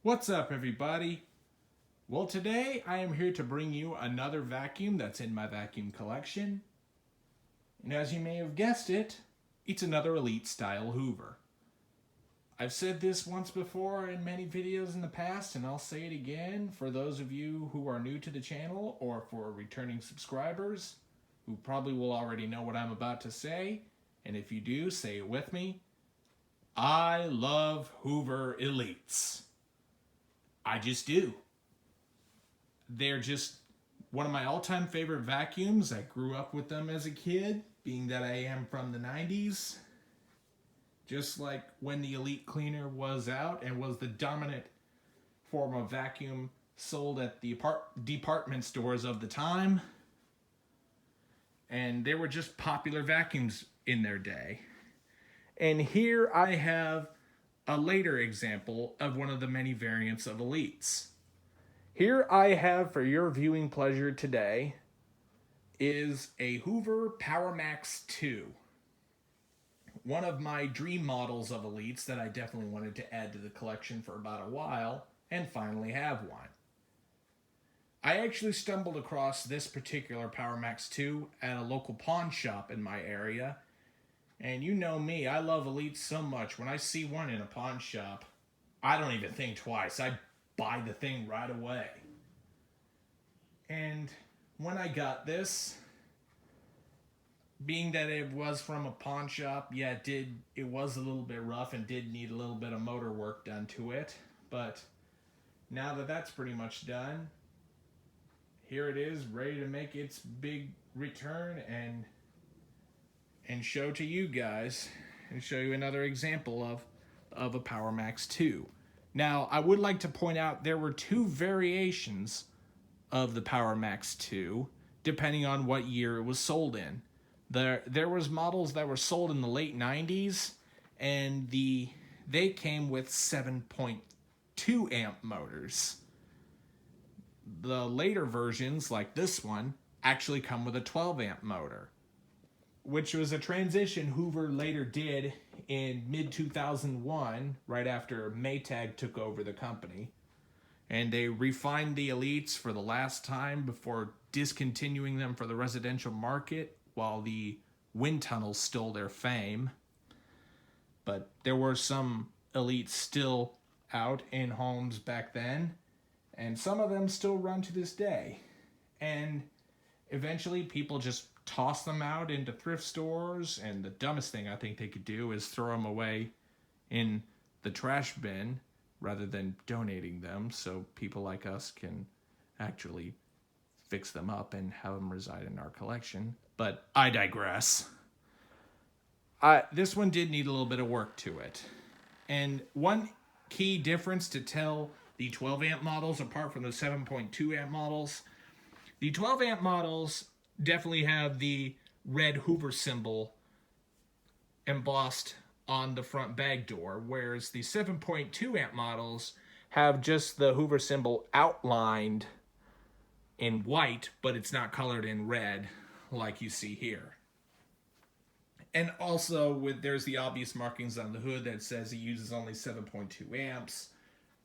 What's up, everybody? Well, today I am here to bring you another vacuum that's in my vacuum collection. And as you may have guessed it, it's another Elite style Hoover. I've said this once before in many videos in the past, and I'll say it again for those of you who are new to the channel or for returning subscribers who probably will already know what I'm about to say. And if you do, say it with me. I love Hoover Elites. I just do. They're just one of my all-time favorite vacuums. I grew up with them as a kid, being that I am from the 90s. Just like when the Elite cleaner was out and was the dominant form of vacuum sold at the department stores of the time. And they were just popular vacuums in their day. And here I have a later example of one of the many variants of Elites. Here I have for your viewing pleasure today is a Hoover Powermax II. One of my dream models of Elites that I definitely wanted to add to the collection for about a while and finally have one. I actually stumbled across this particular Powermax II at a local pawn shop in my area. And you know me, I love Elites so much. When I see one in a pawn shop, I don't even think twice. I buy the thing right away. And when I got this, being that it was from a pawn shop, yeah, it was a little bit rough and did need a little bit of motor work done to it. But now that that's pretty much done, here it is, ready to make its big return and show to you guys and show you another example of a Powermax II. Now, I would like to point out there were two variations of the Powermax II depending on what year it was sold in. There was models that were sold in the late 90s and they came with 7.2 amp motors. The later versions, like this one, actually come with a 12 amp motor, which was a transition Hoover later did in mid-2001, right after Maytag took over the company. And they refined the Elites for the last time before discontinuing them for the residential market while the wind tunnels stole their fame. But there were some Elites still out in homes back then, and some of them still run to this day. And eventually people just toss them out into thrift stores, and the dumbest thing I think they could do is throw them away in the trash bin rather than donating them so people like us can actually fix them up and have them reside in our collection. But I digress. This one did need a little bit of work to it. And one key difference to tell the 12 amp models apart from the 7.2 amp models, the 12 amp models definitely have the red Hoover symbol embossed on the front bag door, whereas the 7.2 amp models have just the Hoover symbol outlined in white, but it's not colored in red like you see here. And also there's the obvious markings on the hood that says it uses only 7.2 amps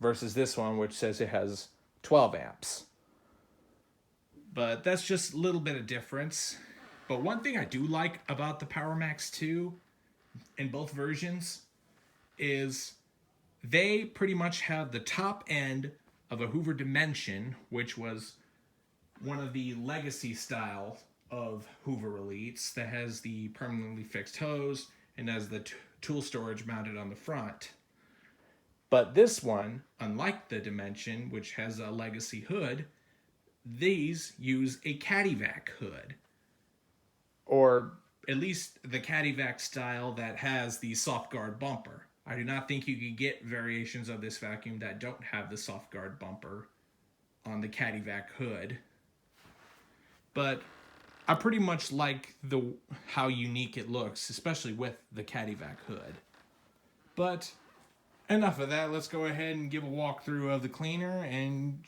versus this one which says it has 12 amps. But that's just a little bit of difference. But one thing I do like about the Powermax II in both versions is they pretty much have the top end of a Hoover Dimension, which was one of the legacy style of Hoover Elites that has the permanently fixed hose and has the tool storage mounted on the front. But this one, unlike the Dimension, which has a legacy hood, these use a Caddy Vac hood, or at least the Caddy Vac style that has the soft guard bumper. I do not think you can get variations of this vacuum that don't have the soft guard bumper on the Caddy Vac hood. But I pretty much like how unique it looks, especially with the Caddy Vac hood. But enough of that. Let's go ahead and give a walkthrough of the cleaner and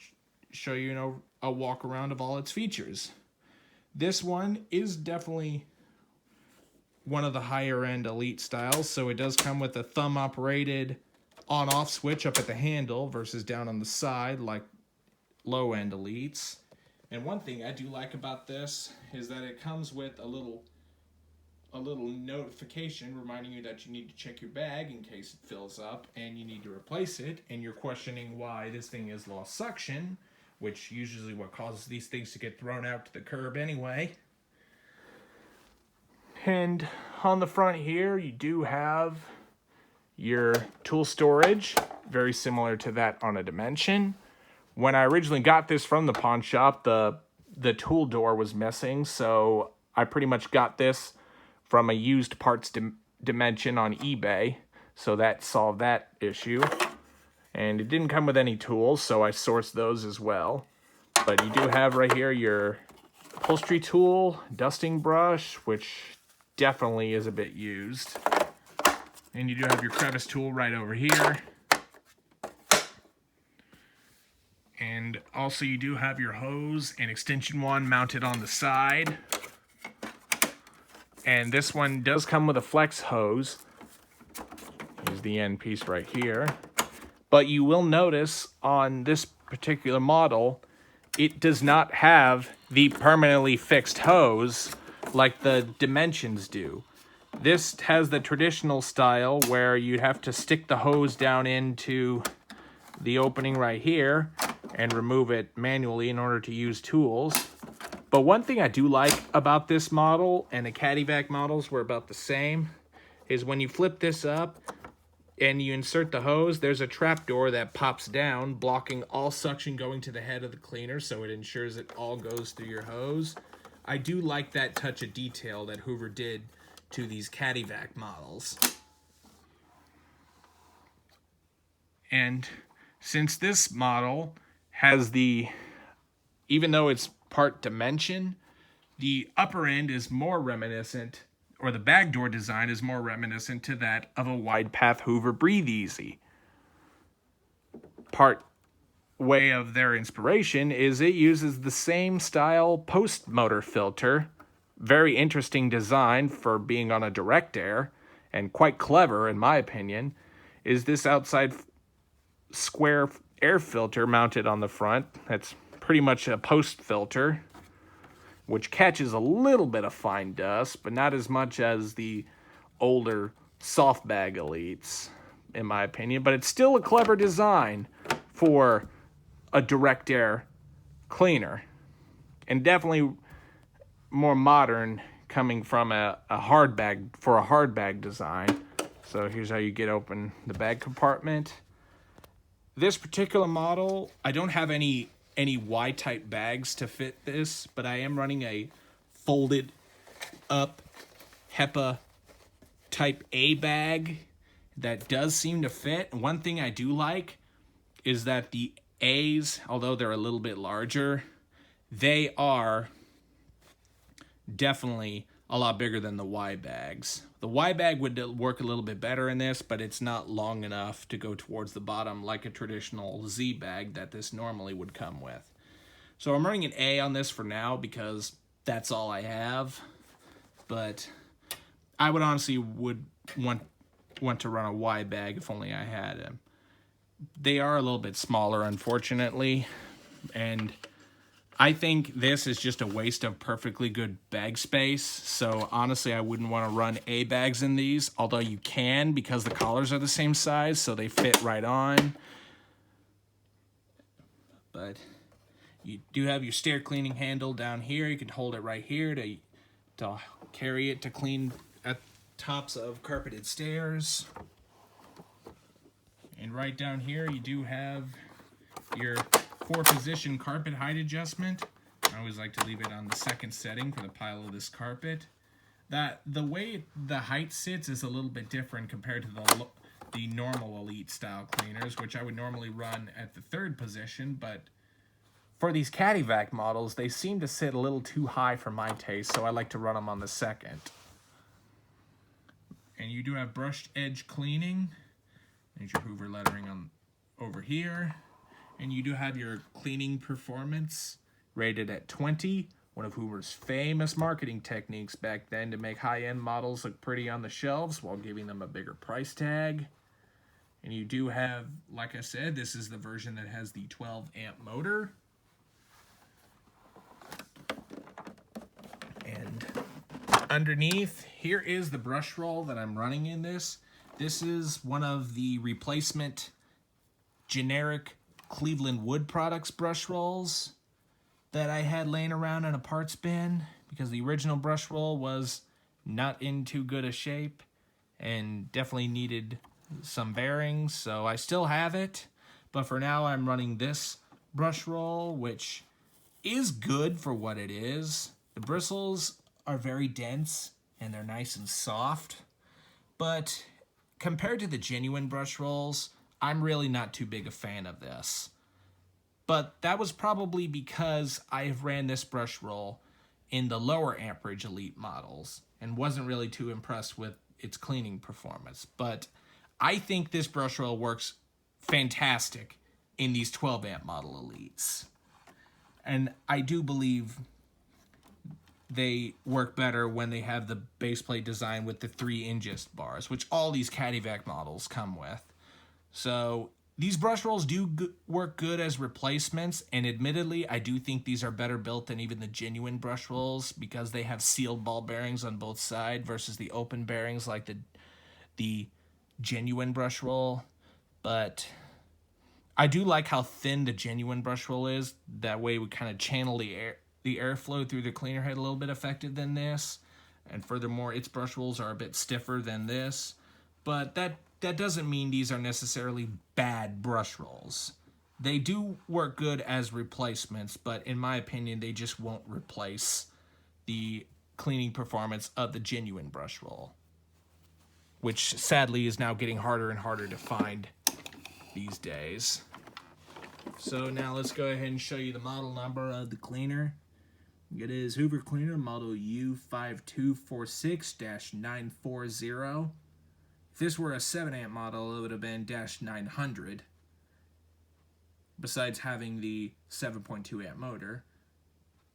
show you, a walk around of all its features. This one is definitely one of the higher end Elite styles, so it does come with a thumb operated on-off switch up at the handle versus down on the side like low-end Elites. And one thing I do like about this is that it comes with a little notification reminding you that you need to check your bag in case it fills up and you need to replace it, and you're questioning why this thing has lost suction, which usually what causes these things to get thrown out to the curb anyway. And on the front here, you do have your tool storage, very similar to that on a Dimension. When I originally got this from the pawn shop, the tool door was missing, so I pretty much got this from a used parts Dimension on eBay, so that solved that issue. And it didn't come with any tools, so I sourced those as well. But you do have right here your upholstery tool, dusting brush, which definitely is a bit used. And you do have your crevice tool right over here. And also you do have your hose and extension wand mounted on the side. And this one does come with a flex hose. Here's the end piece right here. But you will notice on this particular model, it does not have the permanently fixed hose like the Dimensions do. This has the traditional style where you have to stick the hose down into the opening right here and remove it manually in order to use tools. But one thing I do like about this model, and the Caddy Vac models were about the same, is when you flip this up and you insert the hose, there's a trap door that pops down, blocking all suction going to the head of the cleaner, so it ensures it all goes through your hose. I do like that touch of detail that Hoover did to these Caddy Vac models. And since this model has even though it's part Dimension, the upper end is more reminiscent, or the bag door design is more reminiscent to that of a wide path Hoover Breathe Easy. Part way of their inspiration is it uses the same style post motor filter. Very interesting design for being on a direct air, and quite clever in my opinion, is this outside square air filter mounted on the front. That's pretty much a post filter, which catches a little bit of fine dust, but not as much as the older soft bag Elites, in my opinion. But it's still a clever design for a direct air cleaner, and definitely more modern coming from a hard bag, for a hard bag design. So here's how you get open the bag compartment. This particular model, I don't have any Y-type bags to fit this, but I am running a folded up HEPA Type A bag that does seem to fit. One thing I do like is that the A's, although they're a little bit larger, they are definitely a lot bigger than the Y bags. The Y bag would work a little bit better in this, but it's not long enough to go towards the bottom like a traditional Z bag that this normally would come with. So I'm running an A on this for now because that's all I have. But I would honestly want to run a Y bag if only I had them. They are a little bit smaller, unfortunately, and I think this is just a waste of perfectly good bag space. So honestly, I wouldn't want to run A bags in these, although you can because the collars are the same size, so they fit right on. But you do have your stair cleaning handle down here. You can hold it right here to carry it to clean at tops of carpeted stairs. And right down here, you do have your 4-position carpet height adjustment. I always like to leave it on the second setting for the pile of this carpet. The way the height sits is a little bit different compared to the normal Elite style cleaners, which I would normally run at the 3rd position, but for these Caddy Vac models, they seem to sit a little too high for my taste, so I like to run them on the 2nd. And you do have brushed edge cleaning. There's your Hoover lettering on over here. And you do have your cleaning performance rated at 20, one of Hoover's famous marketing techniques back then to make high-end models look pretty on the shelves while giving them a bigger price tag. And you do have, like I said, this is the version that has the 12 amp motor. And underneath, here is the brush roll that I'm running in this. This is one of the replacement generic Cleveland Wood Products brush rolls that I had laying around in a parts bin because the original brush roll was not in too good a shape and definitely needed some bearings, so I still have it, but for now I'm running this brush roll, which is good for what it is. The bristles are very dense and they're nice and soft, but compared to the genuine brush rolls, I'm really not too big a fan of this. But that was probably because I have ran this brush roll in the lower amperage Elite models and wasn't really too impressed with its cleaning performance. But I think this brush roll works fantastic in these 12 amp model Elites. And I do believe they work better when they have the base plate design with the 3 ingest bars, which all these Caddy Vac models come with. So these brush rolls do work good as replacements, and admittedly, I do think these are better built than even the genuine brush rolls because they have sealed ball bearings on both sides versus the open bearings like the genuine brush roll. But I do like how thin the genuine brush roll is. That way we kind of channel the airflow through the cleaner head a little bit effective than this. And furthermore, its brush rolls are a bit stiffer than this. But that doesn't mean these are necessarily bad brush rolls. They do work good as replacements, but in my opinion, they just won't replace the cleaning performance of the genuine brush roll, which sadly is now getting harder and harder to find these days. So now let's go ahead and show you the model number of the cleaner. It is Hoover Cleaner model U5246-940. If this were a 7 amp model, it would have been -900, besides having the 7.2 amp motor.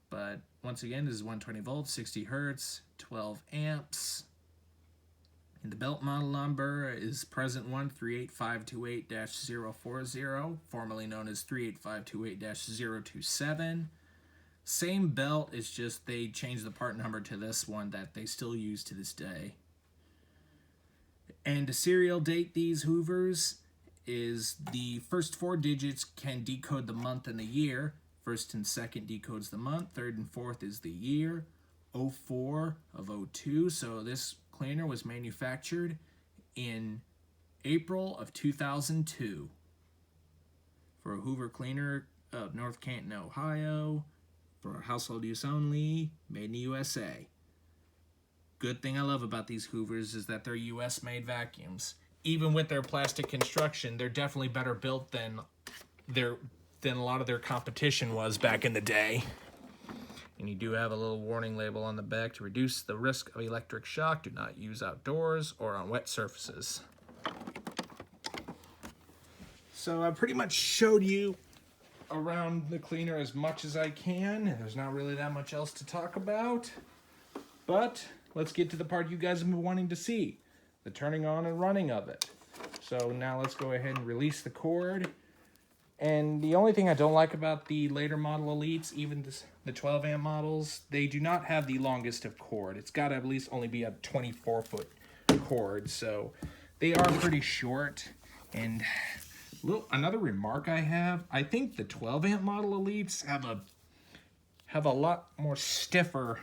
But once again, this is 120 volts, 60 hertz, 12 amps. And the belt model number is present one 38528-040, formerly known as 38528-027. Same belt, it's just they changed the part number to this one that they still use to this day. And to serial date these Hoovers is the first 4 digits can decode the month and the year. First and second decodes the month. Third and fourth is the year. 04 of 02. So this cleaner was manufactured in April of 2002 for a Hoover cleaner of North Canton, Ohio, for household use only, made in the USA. Good thing I love about these Hoovers is that they're US made vacuums. Even with their plastic construction, they're definitely better built than a lot of their competition was back in the day. And you do have a little warning label on the back to reduce the risk of electric shock. Do not use outdoors or on wet surfaces. So I pretty much showed you around the cleaner as much as I can. There's not really that much else to talk about. But let's get to the part you guys have been wanting to see, the turning on and running of it. So now let's go ahead and release the cord. And the only thing I don't like about the later model Elites, even the 12 amp models, they do not have the longest of cord. It's got to at least only be a 24-foot cord, so they are pretty short. And another remark I have, I think the 12 amp model Elites have a lot more stiffer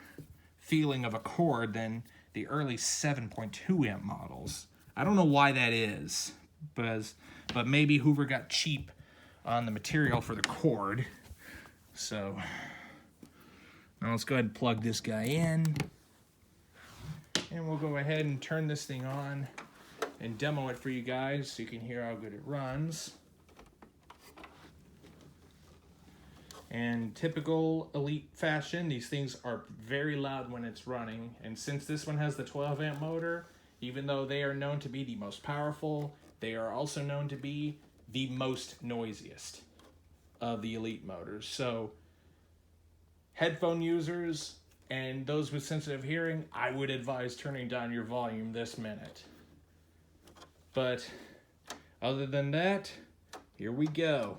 feeling of a cord than the early 7.2 amp models. I don't know why that is, but maybe Hoover got cheap on the material for the cord. So now let's go ahead and plug this guy in, and we'll go ahead and turn this thing on and demo it for you guys so you can hear how good it runs. And typical Elite fashion, these things are very loud when it's running. And since this one has the 12 amp motor, even though they are known to be the most powerful, they are also known to be the most noisiest of the Elite motors. So headphone users and those with sensitive hearing, I would advise turning down your volume this minute. But Other than that, here we go.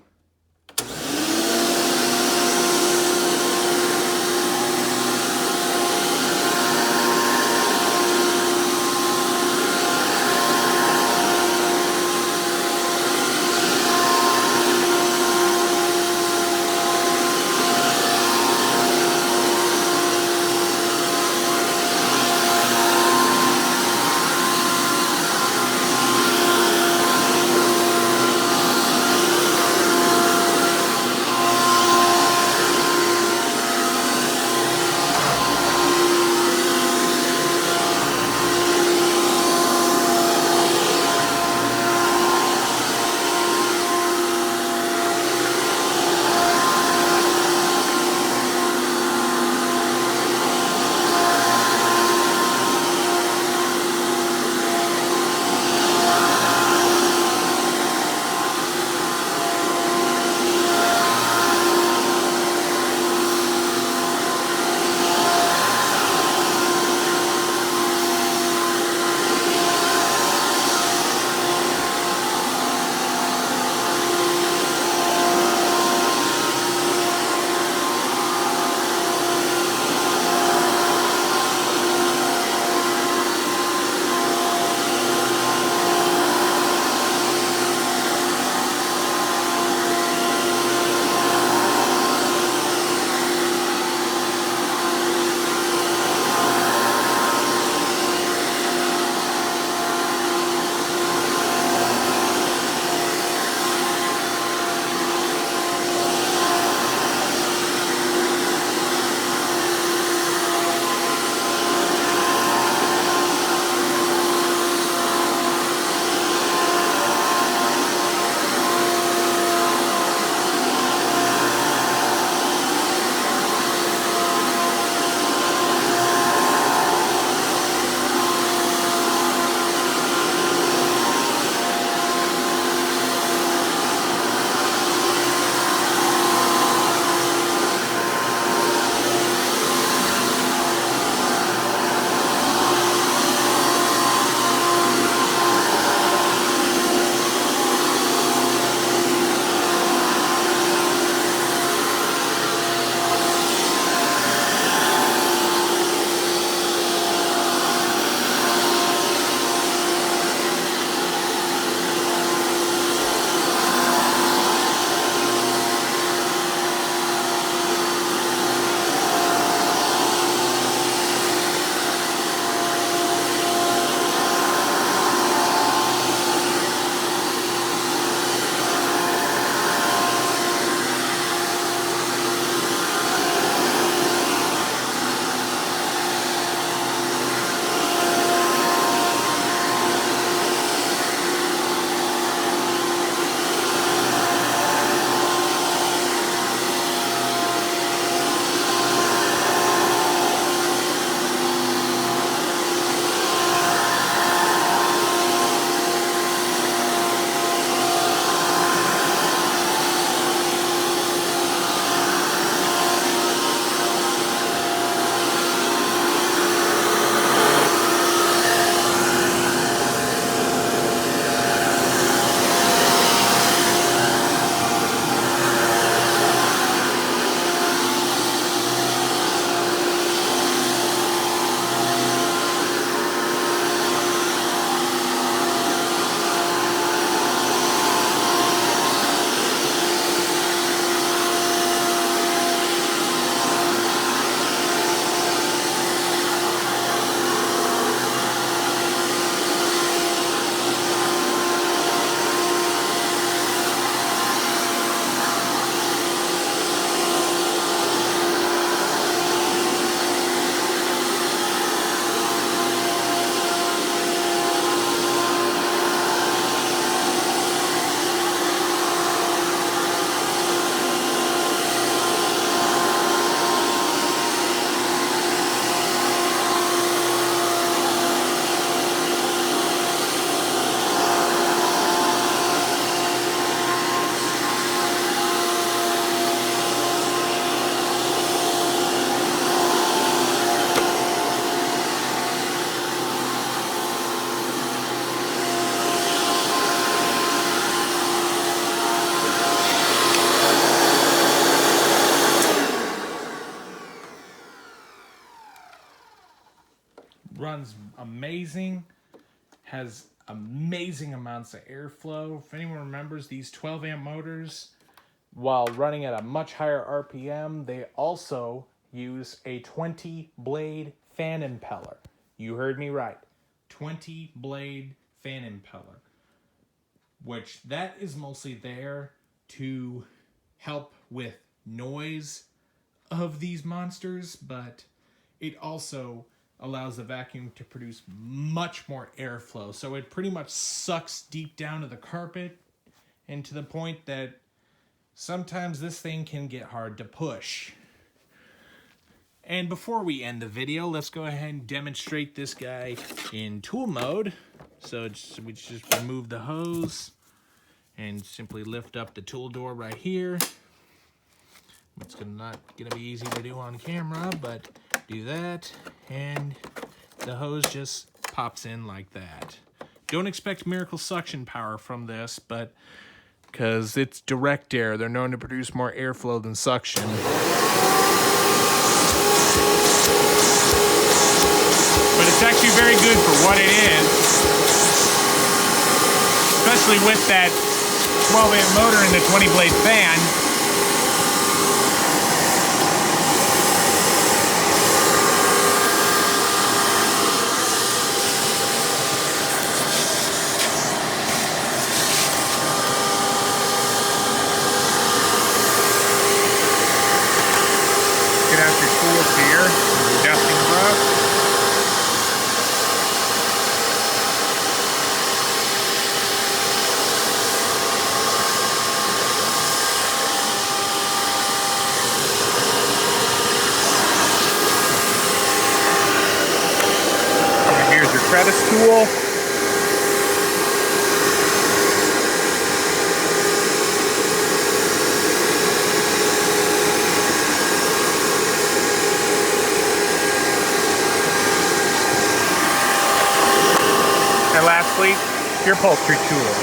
runs amazing, has amazing amounts of airflow. If anyone remembers these 12 amp motors, while running at a much higher RPM, they also use a 20 blade fan impeller. You heard me right. 20 blade fan impeller. Which that is mostly there to help with noise of these monsters, but it also allows the vacuum to produce much more airflow. So it pretty much sucks deep down to the carpet, and to the point that sometimes this thing can get hard to push. And before we end the video, let's go ahead and demonstrate this guy in tool mode. So we just remove the hose and simply lift up the tool door right here. It's not gonna be easy to do on camera, but do that, and the hose just pops in like that. Don't expect miracle suction power from this, but because it's direct air, they're known to produce more airflow than suction. But it's actually very good for what it is, especially with that 12 amp motor and the 20 blade fan. Get out your tools here, your dusting brush. Crevice tool. And lastly, your upholstery tool.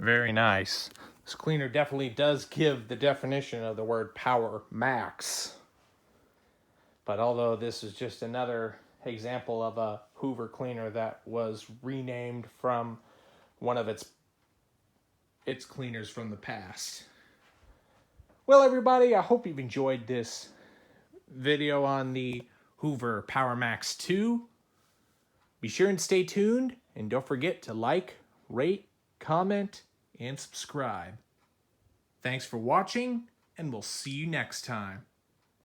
Very nice. This cleaner definitely does give the definition of the word power max. But although this is just another example of a Hoover cleaner that was renamed from one of its cleaners from the past. Well, everybody, I hope you've enjoyed this video on the Hoover Powermax II. Be sure and stay tuned, and don't forget to like, rate, comment, and subscribe. Thanks for watching, and we'll see you next time.